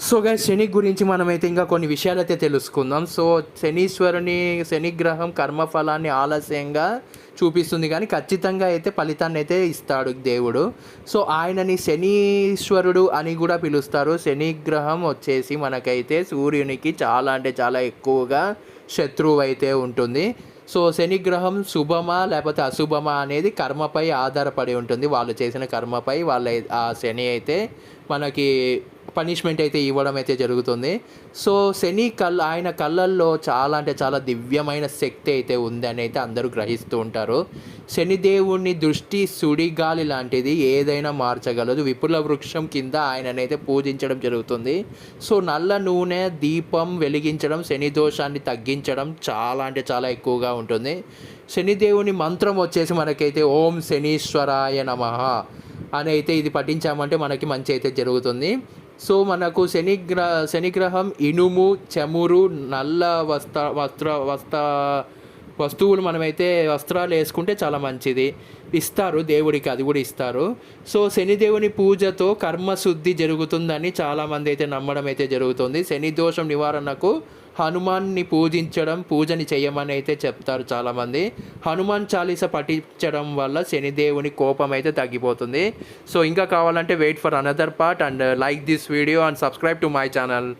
So guys శని గురించి మనమైతే ఇంకా కొన్ని విషయాలైతే తెలుసుకుందాం. సో శని గ్రహం కర్మఫలాన్ని ఆలస్యంగా చూపిస్తుంది కానీ ఖచ్చితంగా అయితే ఫలితాన్ని అయితే ఇస్తాడు దేవుడు. సో ఆయనని శనీశ్వరుడు అని కూడా పిలుస్తారు. శని గ్రహం వచ్చేసి మనకైతే సూర్యునికి చాలా అంటే చాలా ఎక్కువగా శత్రువు అయితే ఉంటుంది. సో శనిగ్రహం శుభమా లేకపోతే అశుభమా అనేది కర్మపై ఆధారపడి ఉంటుంది. వాళ్ళు చేసిన కర్మపై వాళ్ళ ఆ శని అయితే మనకి పనిష్మెంట్ అయితే ఇవ్వడం అయితే జరుగుతుంది. సో ఆయన కళ్ళల్లో చాలా అంటే చాలా దివ్యమైన శక్తి అయితే ఉందని అయితే అందరూ గ్రహిస్తూ ఉంటారు. శనిదేవుని దృష్టి సుడిగాలి లాంటిది, ఏదైనా మార్చగలదు. విపుల వృక్షం కింద ఆయననైతే పూజించడం జరుగుతుంది. సో నల్ల నూనె దీపం వెలిగించడం శని దోషాన్ని తగ్గించడం చాలా అంటే చాలా ఎక్కువగా ఉంటుంది. శనిదేవుని మంత్రం వచ్చేసి మనకైతే ఓం శనీశ్వరాయ నమః అని అయితే ఇది పఠించామంటే మనకి మంచి అయితే జరుగుతుంది. సో మనకు శనిగ్రహం ఇనుము, చమురు, నల్ల వస్తువులు మనమైతే వస్త్రాలు వేసుకుంటే చాలా మంచిది. ఇస్తారు దేవుడికి, అది కూడా ఇస్తారు. సో శనిదేవుని పూజతో కర్మశుద్ధి జరుగుతుందని చాలామంది అయితే నమ్మడం అయితే జరుగుతుంది. శని దోషం నివారణకు హనుమాన్ని పూజని చేయమని అయితే చెప్తారు చాలామంది. హనుమాన్ చాలీస పఠించడం వల్ల శనిదేవుని కోపం అయితే తగ్గిపోతుంది. సో ఇంకా కావాలంటే wait for another part and like this video and subscribe to my channel.